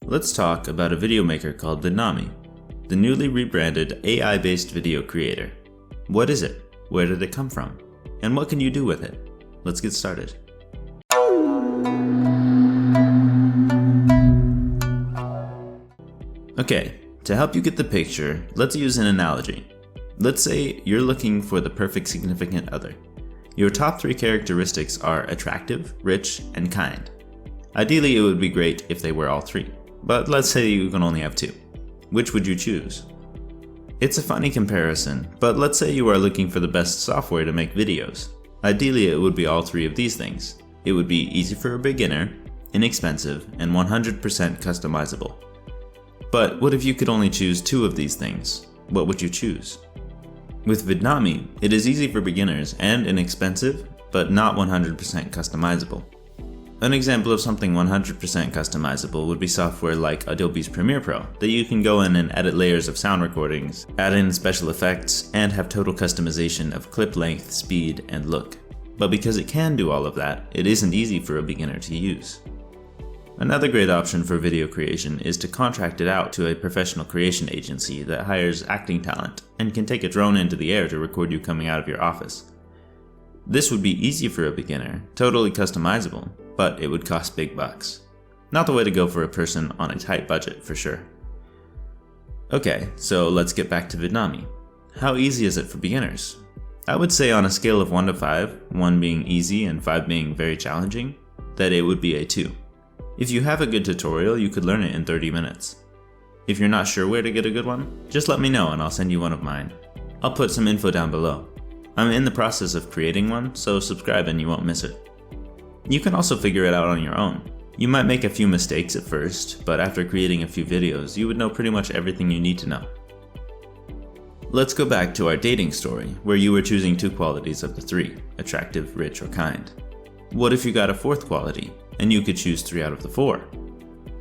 Let's talk about a video maker called Vidnami, the newly rebranded AI-based video creator. What is it? Where did it come from? And what can you do with it? Let's get started. Okay, to help you get the picture, let's use an analogy. Let's say you're looking for the perfect significant other. Your top 3 characteristics are attractive, rich, and kind. Ideally, it would be great if they were all 3, but let's say you can only have 2. Which would you choose? It's a funny comparison, but let's say you are looking for the best software to make videos. Ideally, it would be all 3 of these things. It would be easy for a beginner, inexpensive, and 100% customizable. But what if you could only choose 2 of these things? What would you choose? With Vidnami, it is easy for beginners and inexpensive, but not 100% customizable. An example of something 100% customizable would be software like Adobe's Premiere Pro, that you can go in and edit layers of sound recordings, add in special effects, and have total customization of clip length, speed, and look. But because it can do all of that, it isn't easy for a beginner to use. Another great option for video creation is to contract it out to a professional creation agency that hires acting talent and can take a drone into the air to record you coming out of your office. This would be easy for a beginner, totally customizable, but it would cost big bucks. Not the way to go for a person on a tight budget for sure. Okay, so let's get back to Vidnami. How easy is it for beginners? I would say on a scale of 1 to 5, 1 being easy and 5 being very challenging, that it would be a 2. If you have a good tutorial, you could learn it in 30 minutes. If you're not sure where to get a good one, just let me know and I'll send you one of mine. I'll put some info down below. I'm in the process of creating one, so subscribe and you won't miss it. You can also figure it out on your own. You might make a few mistakes at first, but after creating a few videos, you would know pretty much everything you need to know. Let's go back to our dating story, where you were choosing 2 qualities of the 3, attractive, rich, or kind. What if you got a 4th quality, and you could choose 3 out of the 4?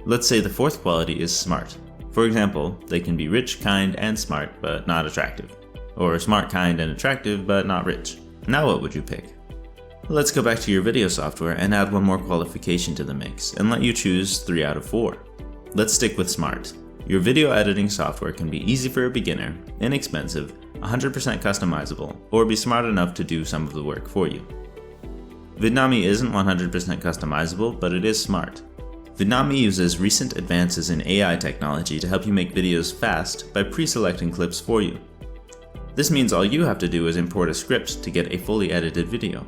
Let's say the 4th quality is smart. For example, they can be rich, kind, and smart, but not attractive. Or smart, kind, and attractive, but not rich. Now what would you pick? Let's go back to your video software and add one more qualification to the mix, and let you choose 3 out of 4. Let's stick with smart. Your video editing software can be easy for a beginner, inexpensive, 100% customizable, or be smart enough to do some of the work for you. Vidnami isn't 100% customizable, but it is smart. Vidnami uses recent advances in AI technology to help you make videos fast by pre-selecting clips for you. This means all you have to do is import a script to get a fully edited video.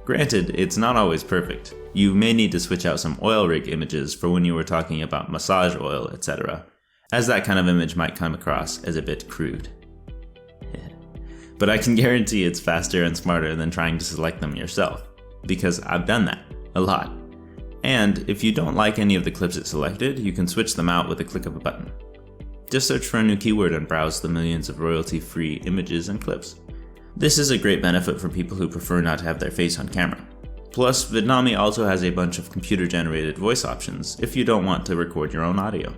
Granted, it's not always perfect. You may need to switch out some oil rig images for when you were talking about massage oil, etc., as that kind of image might come across as a bit crude. But I can guarantee it's faster and smarter than trying to select them yourself, because I've done that a lot. And if you don't like any of the clips it selected, you can switch them out with a click of a button. Just search for a new keyword and browse the millions of royalty-free images and clips. This is a great benefit for people who prefer not to have their face on camera. Plus, Vidnami also has a bunch of computer-generated voice options if you don't want to record your own audio.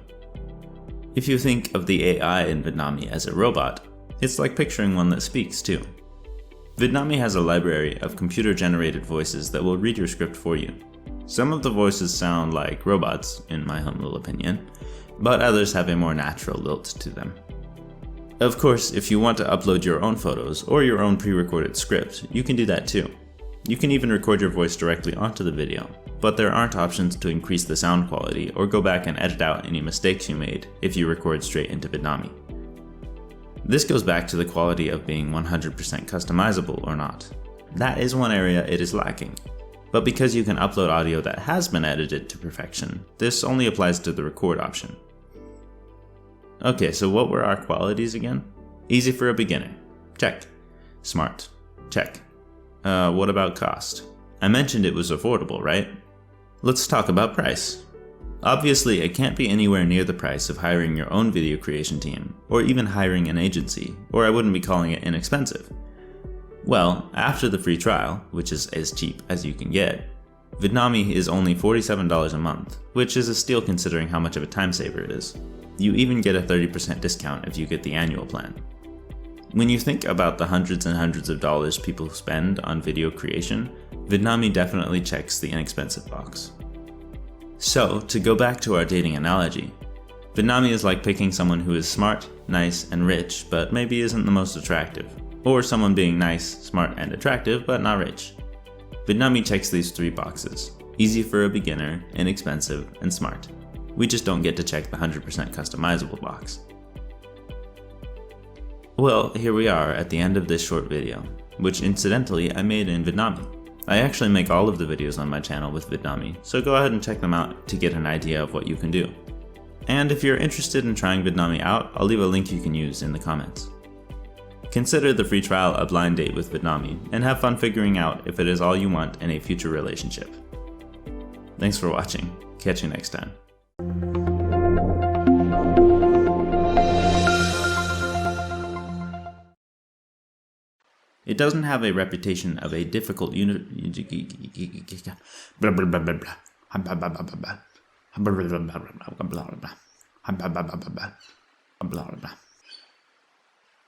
If you think of the AI in Vidnami as a robot, it's like picturing one that speaks too. Vidnami has a library of computer-generated voices that will read your script for you. Some of the voices sound like robots, in my humble opinion, but others have a more natural lilt to them. Of course, if you want to upload your own photos or your own pre-recorded script, you can do that too. You can even record your voice directly onto the video, but there aren't options to increase the sound quality or go back and edit out any mistakes you made if you record straight into Vidnami. This goes back to the quality of being 100% customizable or not. That is one area it is lacking. But because you can upload audio that has been edited to perfection, this only applies to the record option. Okay, so what were our qualities again? Easy for a beginner. Check. Smart. Check. What about cost? I mentioned it was affordable, right? Let's talk about price. Obviously, it can't be anywhere near the price of hiring your own video creation team, or even hiring an agency, or I wouldn't be calling it inexpensive. Well, after the free trial, which is as cheap as you can get, Vidnami is only $47 a month, which is a steal considering how much of a time saver it is. You even get a 30% discount if you get the annual plan. When you think about the hundreds and hundreds of dollars people spend on video creation, Vidnami definitely checks the inexpensive box. So, to go back to our dating analogy, Vidnami is like picking someone who is smart, nice, and rich, but maybe isn't the most attractive. Or someone being nice, smart, and attractive, but not rich. Vidnami checks these 3 boxes. Easy for a beginner, inexpensive, and smart. We just don't get to check the 100% customizable box. Well, here we are at the end of this short video, which incidentally I made in Vidnami. I actually make all of the videos on my channel with Vidnami, so go ahead and check them out to get an idea of what you can do. And if you're interested in trying Vidnami out, I'll leave a link you can use in the comments. Consider the free trial a blind date with Vidnami, and have fun figuring out if it is all you want in a future relationship. Thanks for watching. Catch you next time. It doesn't have a reputation of a difficult unit. Blah blah blah blah blah. Blah blah blah.